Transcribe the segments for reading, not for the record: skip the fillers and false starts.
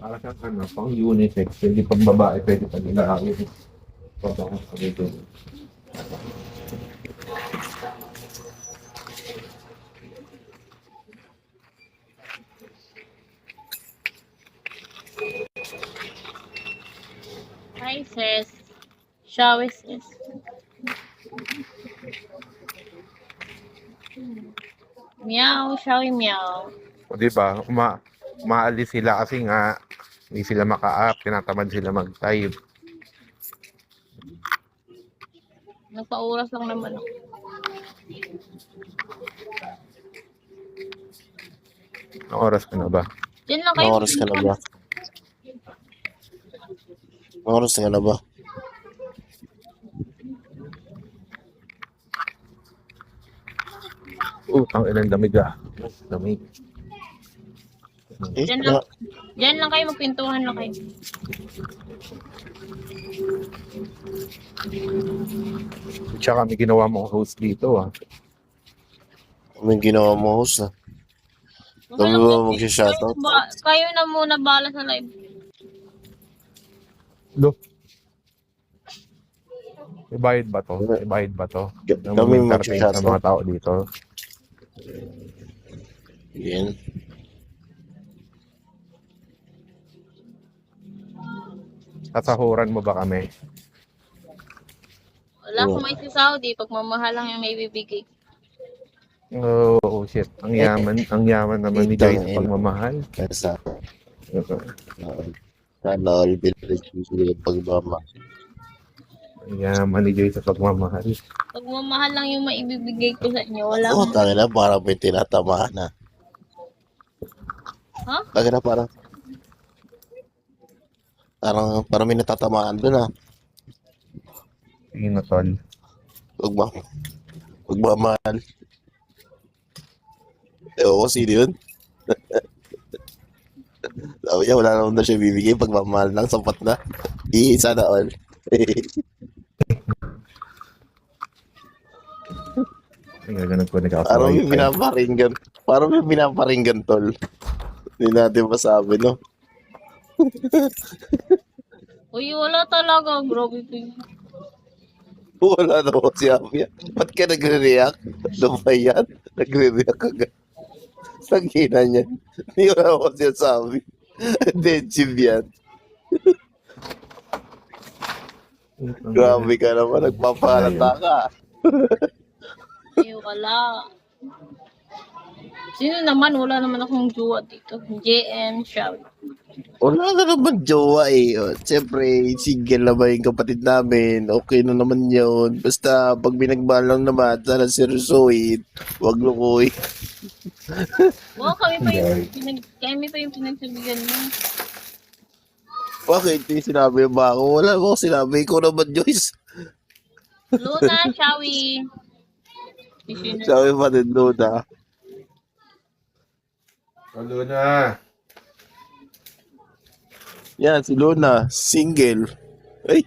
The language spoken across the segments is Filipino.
Para siyang ano, pang unisex, hindi pang babae, pwede pang lalaki. Pabang dito. Hi, sis. Shall we, sis? Meow, shall we meow? O di ba, umaalis sila kasi nga hindi sila maka-up, tinatamad sila mag-type. Nagpa-oras lang naman ako. Anong oras ka na ba? Diyan lang kayo. Anong oras ka na ba? Anong oras ka na ba? Ang ilang lamig ah. Lamig. Diyan lang. Diyan lang kayo, magpintuhan lang kayo. Tsaka may ginawa mong host dito ah. May ginawa mo, host na. Dami mo mag-shoutout? Kayo na muna bala sa live. Do. May bayad ba to? May bayad ba to? Kami Entertain sa mag-shoutout. mga tao dito. Yan. Sasahuran mo ba kami? Wala akong may si Saudi. Pagmamahal lang yung may bibigay. Oh, shit. Ang yaman naman ni Joy sa pagmamahal. Sa all village yung pagbama. Ang yaman ni Joy sa pagmamahal. Pagmamahal lang yung maibibigay ko sa inyo. Wala Oo, akong... tangina, parang may tinatamaan na. Ha? Tangina, parang may natatamaan doon ah. Sino tol? Pagmamahal. Ewan ko, sino yun? Sabi niya, wala naman na siya bibigay. Pagmamahal lang, sapat na. Sana all. Ganun po Parang may nagkakaway. pinaparinggan. Parang may pinaparinggan, tol. Hindi natin masabi, no? Uy, wala talaga. Grabe po yun. Wala na ako si Amia. Ba't ka nagre-react? Ano ba yan? Nagre-react ka. Sagina niya. Hindi ko na ako sinasabi. Attentive yan. Grabe ka naman. Nagpapalata ka. Ay, wala. Sino naman? Wala naman akong jowa dito. JM Shaw. Wala na naman jowa eh. O, siyempre, single naman yung kapatid namin. Okay na naman yun. Basta, pag binagmahal lang naman, sana seryosohin. Huwag lukoy. Wow, kami pa yung pinagsabihan mo. Bakit? Hindi sinabi ba ako? Wala mo sinabi. Ikaw naman, Joyce. Luna, Shawi. Sabi pa din doon ah. Lalo na. Yan, si Luna, single. Ay,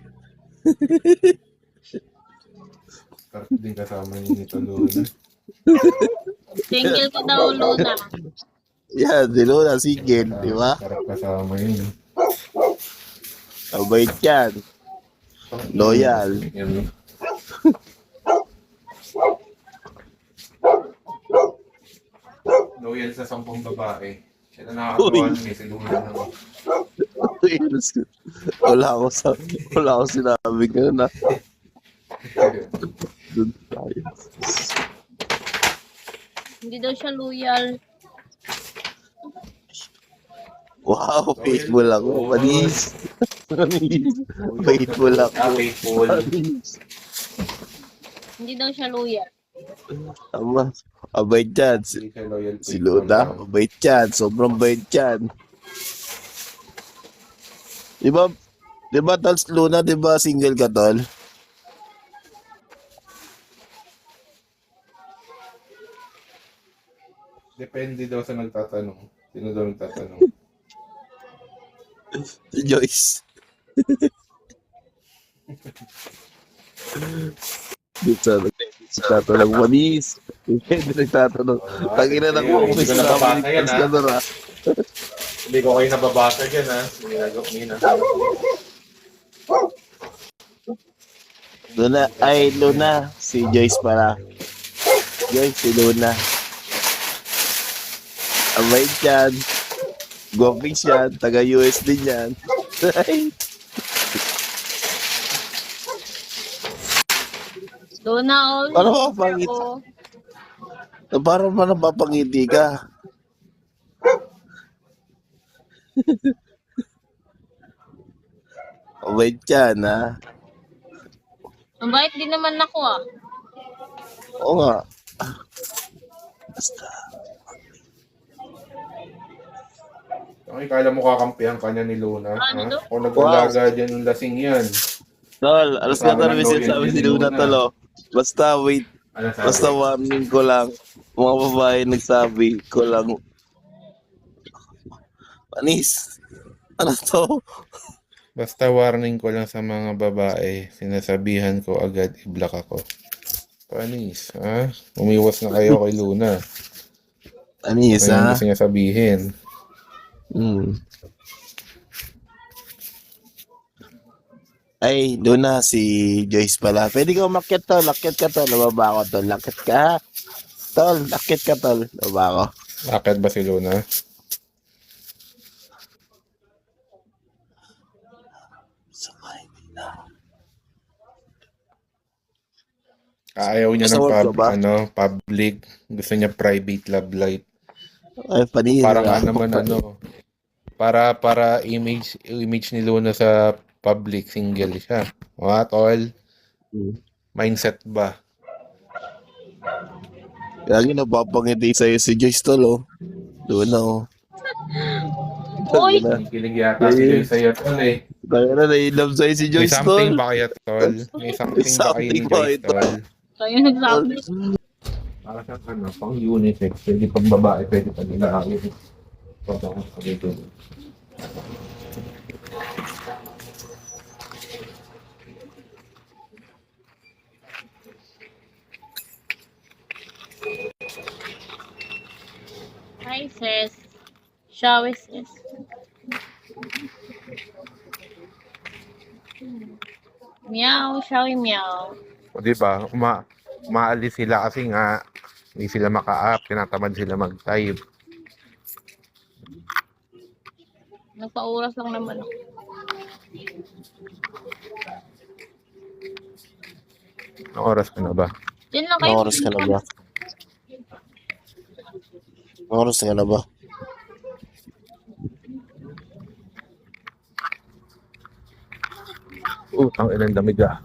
Karap din kasama ni Nito Luna. Single ko daw, Luna. yan, si Luna, single, di ba? Karap kasama yun. Mabait yan. Loyal. Yan. Loyal sa 10 babae. Siya na nakakagawa ng si Luna naman. Wala ako sinabi gano'n ah. Doon tayo. Hindi daw siya loyal. Wow, faithful ako. Manis. Faithful ako. Faithful. Manis. Hindi daw siya loyal. Tama. Mabait yan. Hindi siya loyal. Si Luna, mabait yan. Sobrang bait yan. Di ba, tol, Luna, di ba single ka, tol? Depende daw sa nagtatanong. Sino daw nagtatanong? Si Joyce. Nagtatanong manis. Hindi nagtatanong. Tangina na ko. Hindi ko nakabasa yan, ha? Hindi ko kayo nababasa dyan, ha? Ginagawa nina. Luna, ay Luna, si Joyce pala. Joyce, si Luna. Abay dyan. Gwapings yan, taga-US din yan. Doon na all. Ano ba pangit? Parang man napapangiti ka. Abay dyan, ha? Mabait din naman ako ah. Oo nga. Basta. Okay, kala mo kakampihan ka niya ni Luna. Ano Ha? to? Kung nag-alaga dyan ng lasing yan. Tol, alas ka Kasama tol, ng message loyal sabi din si ni Luna Luna. tol, oh. Basta wait, Ano sabi? basta warning ko lang. Mga babae nagsabi ko lang. Panis. Ano to? Basta warning ko lang sa mga babae, sinasabihan ko agad i-block ako. Panis, ha? Umiwas na kayo kay Luna. Panis, Ano yung ha? gusto niya sabihin? Ay, Luna, si Joyce pala. Pwede ka umakyat tol, lakyat ka tol. Nababa ako tol, lakyat ka ha? Tol, lakyat ka tol. Nababa ako. Akit ba si Luna? Ayaw niya Sa ng work ka ba? public. Gusto niya private love life. Ay, panis. Para nga naman para image ni Luna sa public, single siya. What all? Mindset ba? Lagi napapangiti sa'yo si Joyce tol, oh. Luna, oh. Uy! Kilig yata si Joy sa'yo tol eh. Kaya na, nai-love sa'yo si May Joyce tol. something ba kaya tol? May something ba kayo ni something ba Joyce ito? tol? Kayo nagsabi. Para siyang pang unisex. Pwede pang babae, pwede pang lalaki. Pagkakot sa dito. Hi sis. Shawi sis. Meow, shawi meow. O diba, umaalis sila kasi nga hindi sila maka-up, tinatamad sila mag-type. Nagpa-oras lang naman ako. Ang oras ka na ba? Diyan lang kayo. Anong oras ka na ba? Anong oras ka na ba? Tang ilang damig ah.